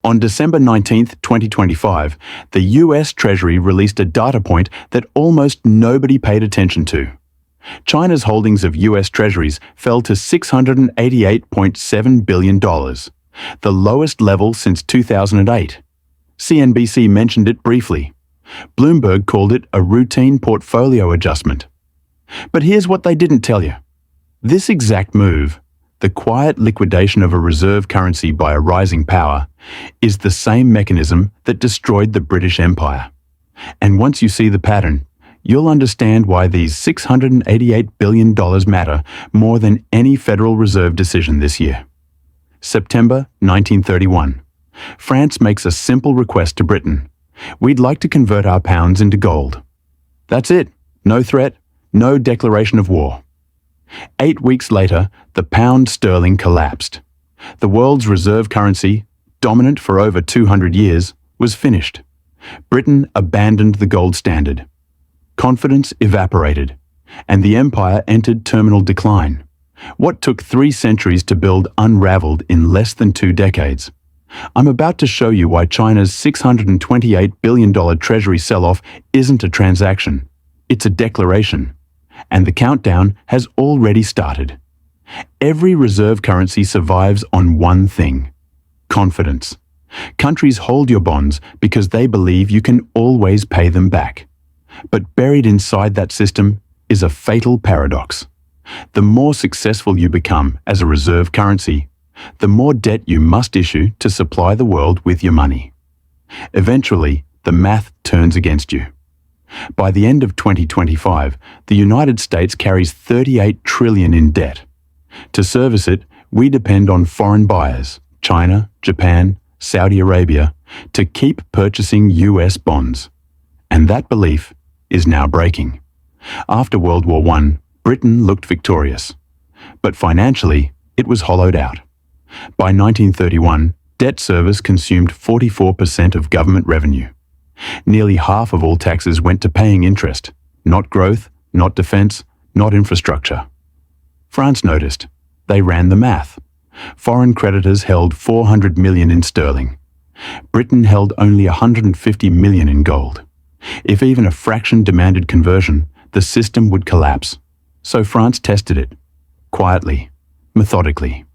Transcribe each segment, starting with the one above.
On December 19, 2025, the US Treasury released a data point that almost nobody paid attention to. China's holdings of US Treasuries fell to $688.7 billion, the lowest level since 2008. CNBC mentioned it briefly. Bloomberg called it a routine portfolio adjustment. But here's what they didn't tell you. This exact move, the quiet liquidation of a reserve currency by a rising power, is the same mechanism that destroyed the British Empire. And once you see the pattern, you'll understand why these $688 billion matter more than any Federal Reserve decision this year. September 1931. France makes a simple request to Britain. We'd like to convert our pounds into gold. That's it. No threat, no declaration of war. 8 weeks later, the pound sterling collapsed. The world's reserve currency, dominant for over 200 years, was finished. Britain abandoned the gold standard. Confidence evaporated, and the empire entered terminal decline. What took 3 centuries to build unraveled in less than 2 decades. I'm about to show you why China's $628 billion treasury sell-off isn't a transaction. It's a declaration. And the countdown has already started. Every reserve currency survives on one thing: confidence. Countries hold your bonds because they believe you can always pay them back. But buried inside that system is a fatal paradox. The more successful you become as a reserve currency, the more debt you must issue to supply the world with your money. Eventually, the math turns against you. By the end of 2025, the United States carries $38 trillion in debt. To service it, we depend on foreign buyers, China, Japan, Saudi Arabia, to keep purchasing US bonds. And that belief is now breaking. After World War I, Britain looked victorious. But financially, it was hollowed out. By 1931, debt service consumed 44% of government revenue. Nearly half of all taxes went to paying interest, not growth, not defense, not infrastructure. France noticed. They ran the math. Foreign creditors held $400 million in sterling. Britain held only $150 million in gold. If even a fraction demanded conversion, the system would collapse. So France tested it. Quietly, methodically.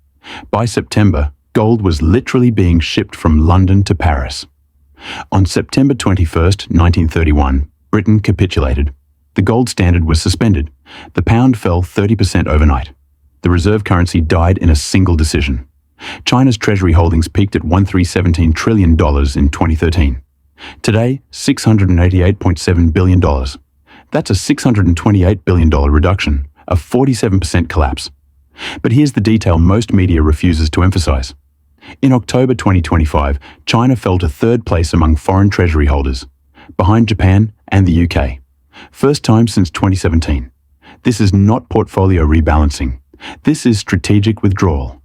By September, gold was literally being shipped from London to Paris. On September 21, 1931, Britain capitulated. The gold standard was suspended. The pound fell 30% overnight. The reserve currency died in a single decision. China's treasury holdings peaked at $1,317 trillion in 2013. Today, $688.7 billion. That's a $628 billion reduction, a 47% collapse. But here's the detail most media refuses to emphasize. In October 2025, China fell to 3rd place among foreign treasury holders, behind Japan and the UK. First time since 2017. This is not portfolio rebalancing. This is strategic withdrawal.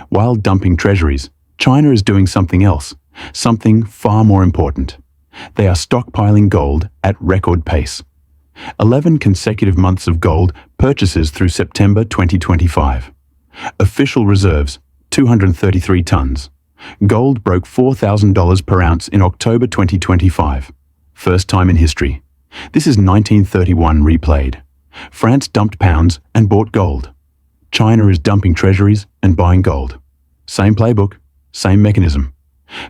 While dumping treasuries, China is doing something else, something far more important. They are stockpiling gold at record pace. 11 consecutive months of gold purchases through September 2025. Official reserves, 233 tons. Gold broke $4,000 per ounce in October 2025. First time in history. This is 1931 replayed. France dumped pounds and bought gold. China is dumping treasuries and buying gold. Same playbook, same mechanism.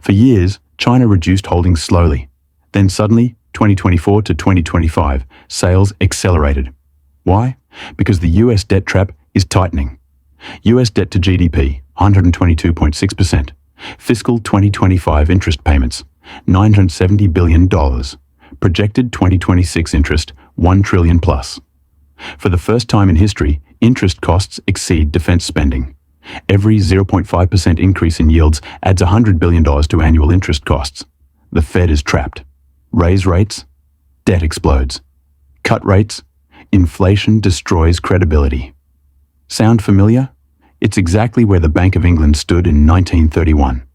For years, China reduced holdings slowly. Then suddenly, 2024 to 2025, sales accelerated. Why? Because the US debt trap is tightening. US debt to GDP, 122.6%. Fiscal 2025 interest payments, $970 billion. Projected 2026 interest, $1 trillion plus. For the first time in history, interest costs exceed defense spending. Every 0.5% increase in yields adds $100 billion to annual interest costs. The Fed is trapped. Raise rates, debt explodes. Cut rates, inflation destroys credibility. Sound familiar? It's exactly where the Bank of England stood in 1931.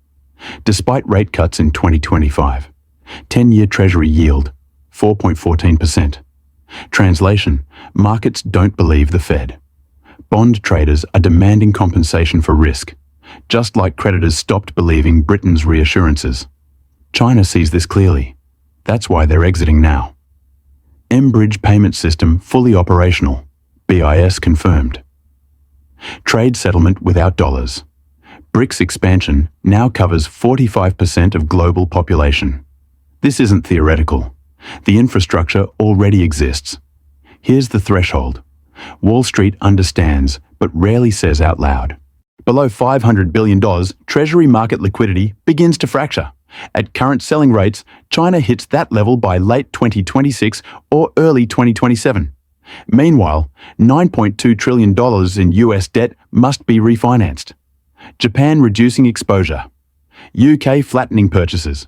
Despite rate cuts in 2025, 10-year Treasury yield, 4.14%. Translation, markets don't believe the Fed. Bond traders are demanding compensation for risk. just like creditors stopped believing Britain's reassurances. China sees this clearly. That's why they're exiting now. M-Bridge payment system fully operational. BIS confirmed. Trade settlement without dollars. BRICS expansion now covers 45% of global population. This isn't theoretical. The infrastructure already exists. Here's the threshold. Wall Street understands, but rarely says out loud. Below $500 billion, Treasury market liquidity begins to fracture. At current selling rates, China hits that level by late 2026 or early 2027. Meanwhile, $9.2 trillion in US debt must be refinanced. Japan reducing exposure. UK flattening purchases.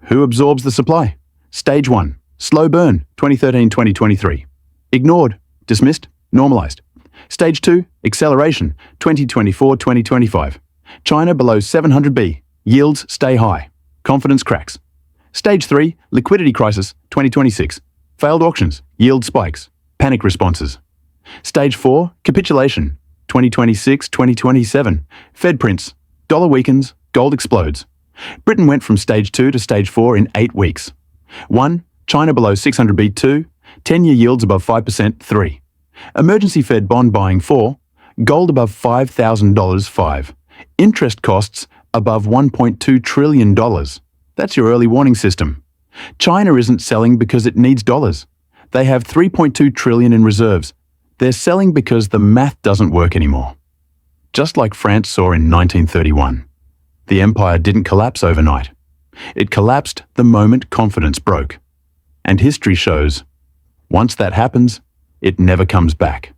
Who absorbs the supply? Stage 1. Slow burn, 2013-2023. Ignored, dismissed, normalized. Stage 2. Acceleration, 2024-2025. China below 700B. Yields stay high. Confidence cracks. Stage 3. Liquidity crisis, 2026. Failed auctions. Yield spikes. Panic responses. Stage 4. Capitulation, 2026-2027. Fed prints. Dollar weakens. Gold explodes. Britain went from Stage 2 to Stage 4 in 8 weeks. 1. China below 600B. 2. 10-year yields above 5%. 3. Emergency Fed bond buying. 4. Gold above $5,000. 5. Interest costs above $1.2 trillion. That's your early warning system. China isn't selling because it needs dollars. They have $3.2 trillion in reserves. They're selling because the math doesn't work anymore. Just like France saw in 1931. The empire didn't collapse overnight. It collapsed the moment confidence broke. And history shows, once that happens, it never comes back.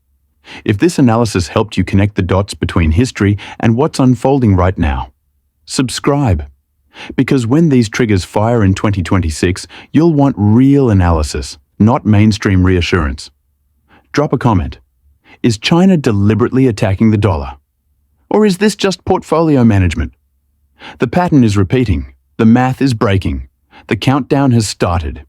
If this analysis helped you connect the dots between history and what's unfolding right now, subscribe. Because when these triggers fire in 2026, you'll want real analysis, not mainstream reassurance. Drop a comment. Is China deliberately attacking the dollar? Or is this just portfolio management? The pattern is repeating. The math is breaking. The countdown has started.